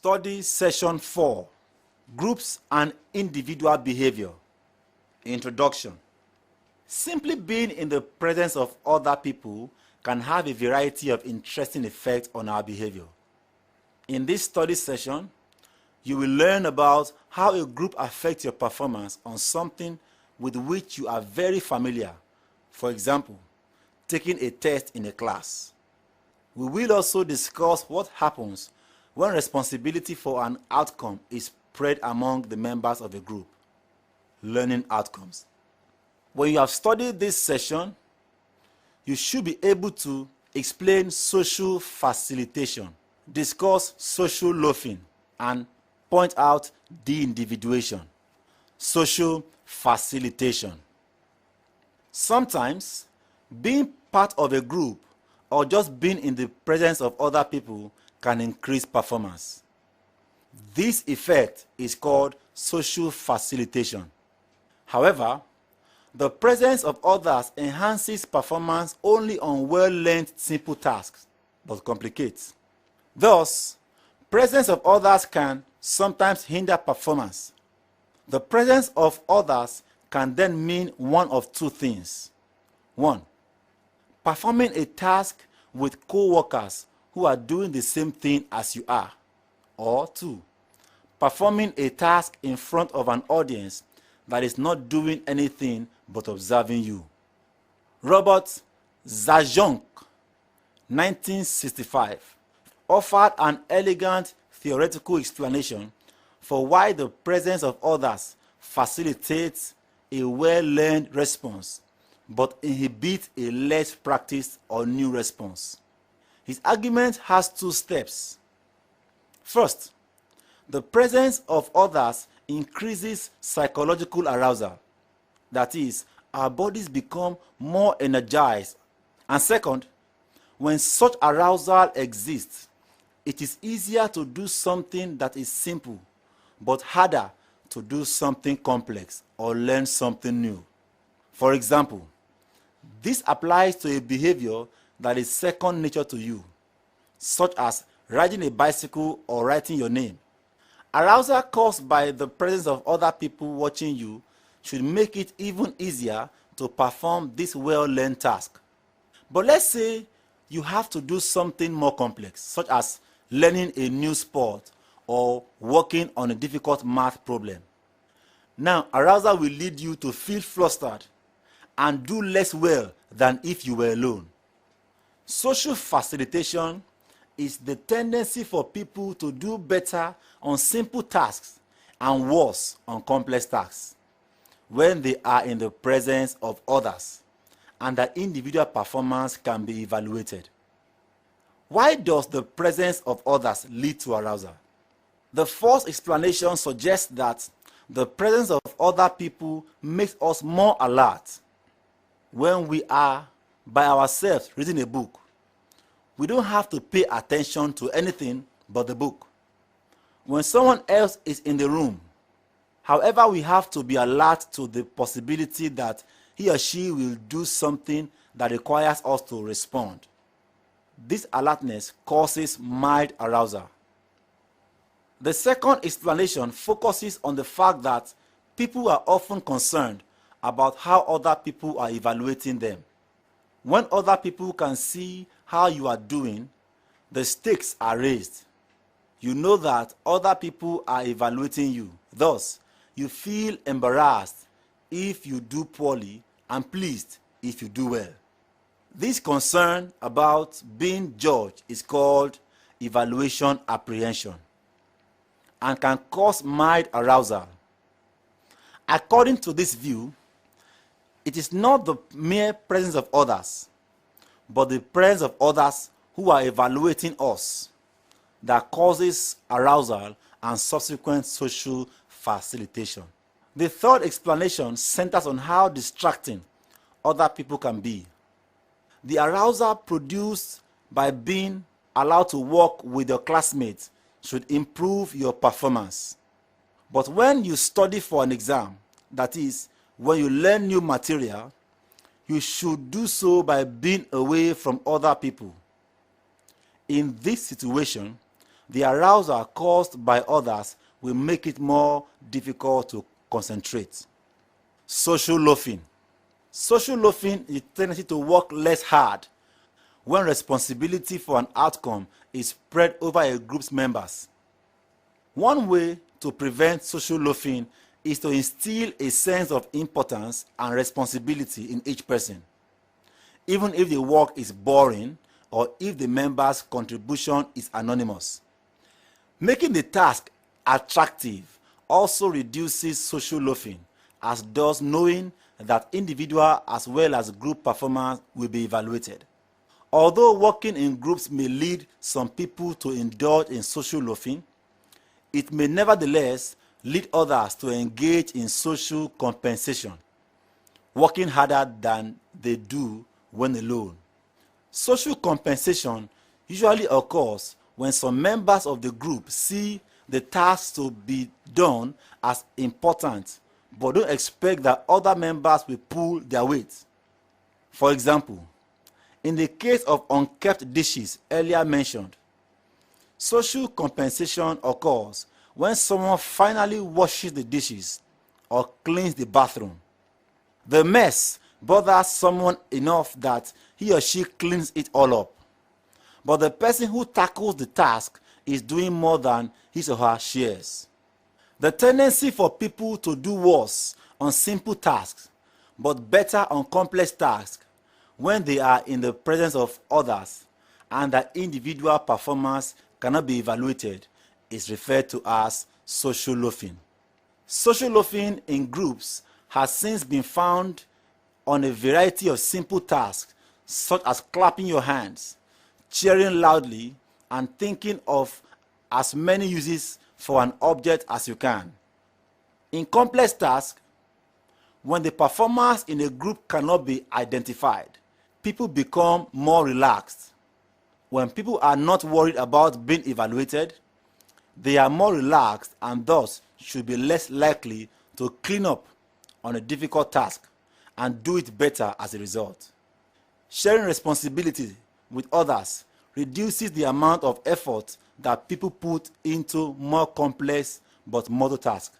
Study Session 4, Groups and Individual Behavior. Introduction. Simply being in the presence of other people can have a variety of interesting effects on our behavior. In this study session, you will learn about how a group affects your performance on something with which you are very familiar. For example, taking a test in a class. We will also discuss what happens when responsibility for an outcome is spread among the members of a group. Learning outcomes. When you have studied this session, you should be able to explain social facilitation, discuss social loafing, and point out de-individuation. Social facilitation. Sometimes, being part of a group or just being in the presence of other people can increase performance. This effect is called social facilitation. However, the presence of others enhances performance only on well-learned simple tasks, but complicates. Thus, presence of others can sometimes hinder performance. The presence of others can then mean one of two things. 1. Performing a task with co-workers who are doing the same thing as you are. Or 2. Performing a task in front of an audience that is not doing anything but observing you. Robert Zajonc, 1965, offered an elegant theoretical explanation for why the presence of others facilitates a well-learned response but inhibits a less practiced or new response. His argument has 2 steps. First, the presence of others increases psychological arousal. That is, our bodies become more energized. And second, when such arousal exists, it is easier to do something that is simple, but harder to do something complex or learn something new. For example, this applies to a behavior that is second nature to you, such as riding a bicycle or writing your name. Arousal caused by the presence of other people watching you should make it even easier to perform this well-learned task. But let's say you have to do something more complex, such as learning a new sport or working on a difficult math problem. Now, arousal will lead you to feel flustered and do less well than if you were alone. Social facilitation is the tendency for people to do better on simple tasks and worse on complex tasks when they are in the presence of others, and that individual performance can be evaluated. Why does the presence of others lead to arousal? The first explanation suggests that the presence of other people makes us more alert. When we are by ourselves reading a book, we don't have to pay attention to anything but the book. When someone else is in the room, however, we have to be alert to the possibility that he or she will do something that requires us to respond. This alertness causes mild arousal. The second explanation focuses on the fact that people are often concerned about how other people are evaluating them. When other people can see how you are doing, the stakes are raised. You know that other people are evaluating you. Thus, you feel embarrassed if you do poorly and pleased if you do well. This concern about being judged is called evaluation apprehension and can cause mild arousal. According to this view, it is not the mere presence of others, but the presence of others who are evaluating us that causes arousal and subsequent social facilitation. The third explanation centers on how distracting other people can be. The arousal produced by being allowed to work with your classmates should improve your performance. But when you study for an exam, that is, when you learn new material, you should do so by being away from other people. In this situation, the arousal caused by others will make it more difficult to concentrate. Social loafing. Social loafing is a tendency to work less hard when responsibility for an outcome is spread over a group's members. One way to prevent social loafing is to instill a sense of importance and responsibility in each person, even if the work is boring or if the member's contribution is anonymous. Making the task attractive also reduces social loafing, as does knowing that individual as well as group performance will be evaluated. Although working in groups may lead some people to indulge in social loafing, it may nevertheless lead others to engage in social compensation, working harder than they do when alone. Social compensation usually occurs when some members of the group see the task to be done as important, but don't expect that other members will pull their weight. For example, in the case of unkept dishes earlier mentioned, social compensation occurs when someone finally washes the dishes or cleans the bathroom. The mess bothers someone enough that he or she cleans it all up, but the person who tackles the task is doing more than his or her shares. The tendency for people to do worse on simple tasks, but better on complex tasks when they are in the presence of others and that individual performance cannot be evaluated is referred to as social loafing. Social loafing in groups has since been found on a variety of simple tasks such as clapping your hands, cheering loudly, and thinking of as many uses for an object as you can. In complex tasks, when the performance in a group cannot be identified, people become more relaxed. When people are not worried about being evaluated, they are more relaxed and thus should be less likely to clean up on a difficult task and do it better as a result. Sharing responsibility with others reduces the amount of effort that people put into more complex but model tasks,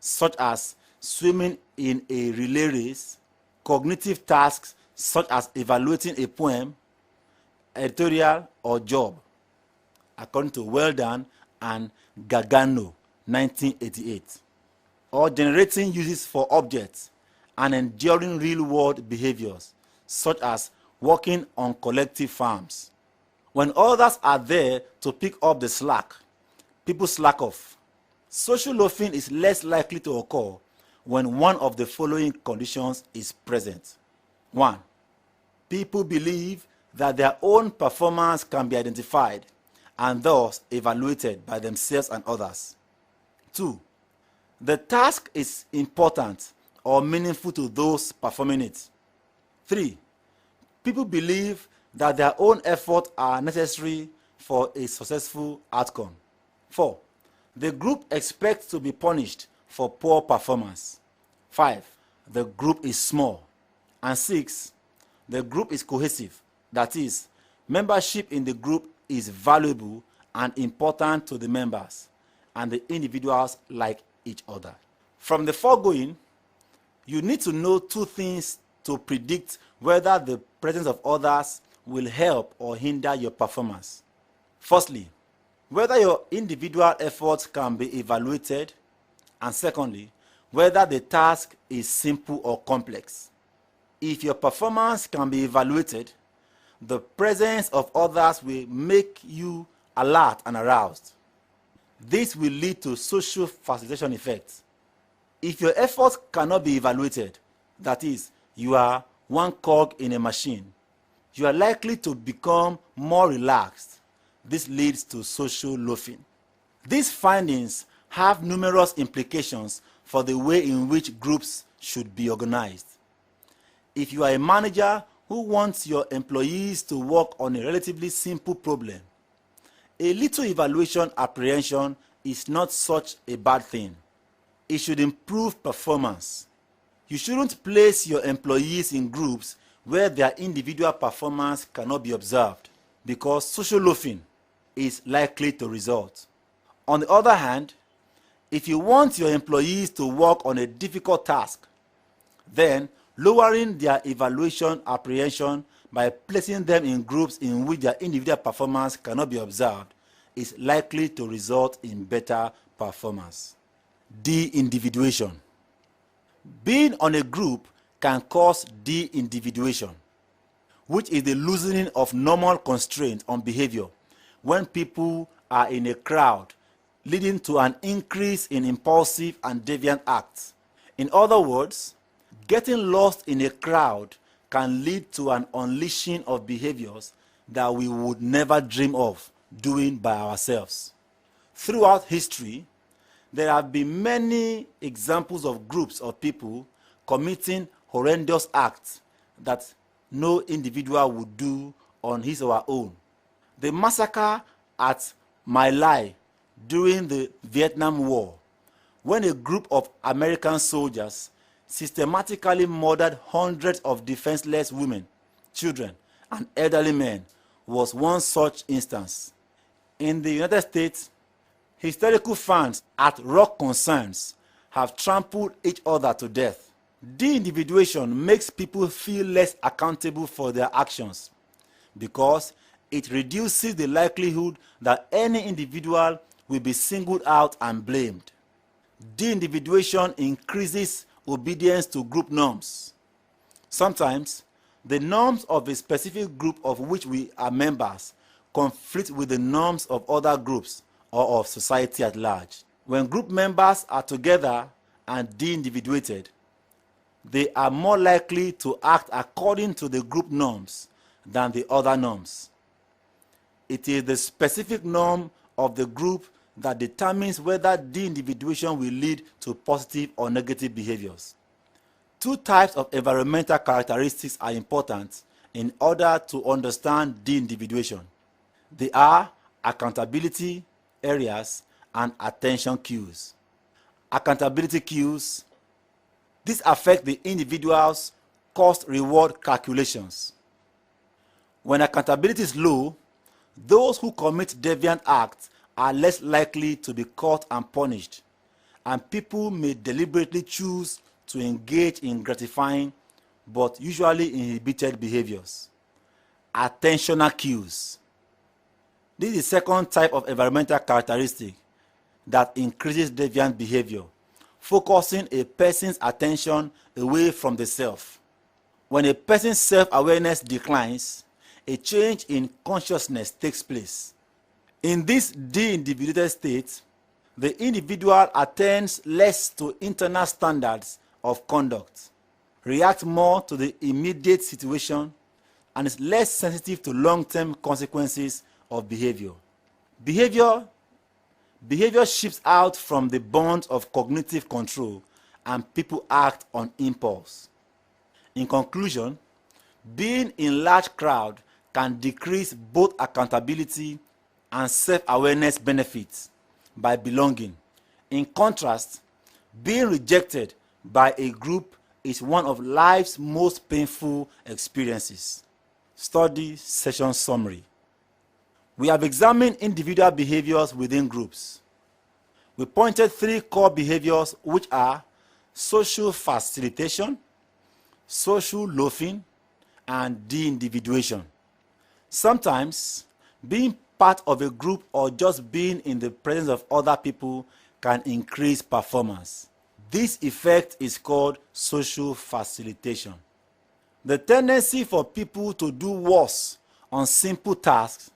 such as swimming in a relay race, cognitive tasks such as evaluating a poem, editorial, or job, according to Weldon and Gargano, 1988, or generating uses for objects and enduring real-world behaviors, such as working on collective farms. When others are there to pick up the slack, people slack off. Social loafing is less likely to occur when one of the following conditions is present. 1. People believe that their own performance can be identified and thus evaluated by themselves and others. 2. The task is important or meaningful to those performing it. 3. People believe that their own efforts are necessary for a successful outcome. 4. The group expects to be punished for poor performance. 5. The group is small. And 6. The group is cohesive. That is, membership in the group is valuable and important to the members, and the individuals like each other. From the foregoing, you need to know two things to predict whether the presence of others will help or hinder your performance. Firstly, whether your individual efforts can be evaluated, and secondly, whether the task is simple or complex. If your performance can be evaluated, the presence of others will make you alert and aroused. This will lead to social facilitation effects. If your efforts cannot be evaluated, that is, you are one cog in a machine, you are likely to become more relaxed. This leads to social loafing. These findings have numerous implications for the way in which groups should be organized. If you are a manager who wants your employees to work on a relatively simple problem, a little evaluation apprehension is not such a bad thing. It should improve performance. You shouldn't place your employees in groups where their individual performance cannot be observed, because social loafing is likely to result. On the other hand, if you want your employees to work on a difficult task, then lowering their evaluation apprehension by placing them in groups in which their individual performance cannot be observed is likely to result in better performance. De-individuation. Being on a group can cause de-individuation, which is the loosening of normal constraints on behavior when people are in a crowd, leading to an increase in impulsive and deviant acts. In other words, getting lost in a crowd can lead to an unleashing of behaviors that we would never dream of doing by ourselves. Throughout history, there have been many examples of groups of people committing horrendous acts that no individual would do on his or her own. The massacre at My Lai during the Vietnam War, when a group of American soldiers systematically murdered hundreds of defenseless women, children, and elderly men, was one such instance. In the United States, historical fans at rock concerts have trampled each other to death. De-individuation makes people feel less accountable for their actions because it reduces the likelihood that any individual will be singled out and blamed. De-individuation increases obedience to group norms. Sometimes, the norms of a specific group of which we are members conflict with the norms of other groups or of society at large. When group members are together and de-individuated, they are more likely to act according to the group norms than the other norms. It is the specific norm of the group that determines whether de-individuation will lead to positive or negative behaviors. Two types of environmental characteristics are important in order to understand de-individuation. They are accountability areas and attention cues. Accountability cues. These affect the individual's cost-reward calculations. When accountability is low, those who commit deviant acts are less likely to be caught and punished, and people may deliberately choose to engage in gratifying but usually inhibited behaviors. Attentional cues. This is the second type of environmental characteristic that increases deviant behavior, focusing a person's attention away from the self. When a person's self-awareness declines, a change in consciousness takes place. In this de-individuated state, the individual attends less to internal standards of conduct, reacts more to the immediate situation, and is less sensitive to long-term consequences of behavior. Behavior shifts out from the bonds of cognitive control, and people act on impulse. In conclusion, being in large crowd can decrease both accountability and self-awareness benefits by belonging. In contrast, being rejected by a group is one of life's most painful experiences. Study session summary. We have examined individual behaviors within groups. We pointed three core behaviors, which are social facilitation, social loafing, and de-individuation. Sometimes, being part of a group or just being in the presence of other people can increase performance. This effect is called social facilitation. The tendency for people to do worse on simple tasks,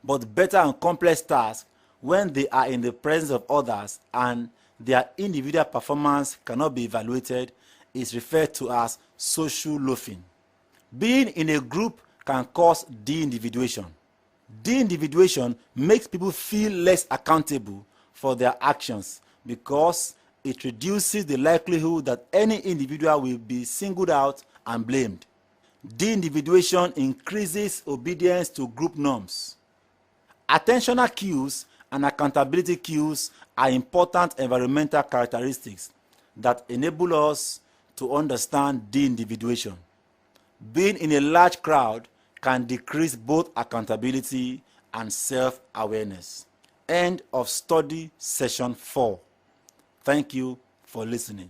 but better on complex tasks when they are in the presence of others and their individual performance cannot be evaluated is referred to as social loafing. Being in a group can cause de-individuation. De-individuation makes people feel less accountable for their actions because it reduces the likelihood that any individual will be singled out and blamed. De-individuation increases obedience to group norms. Attentional cues and accountability cues are important environmental characteristics that enable us to understand de-individuation. Being in a large crowd can decrease both accountability and self-awareness. End of study session 4. Thank you for listening.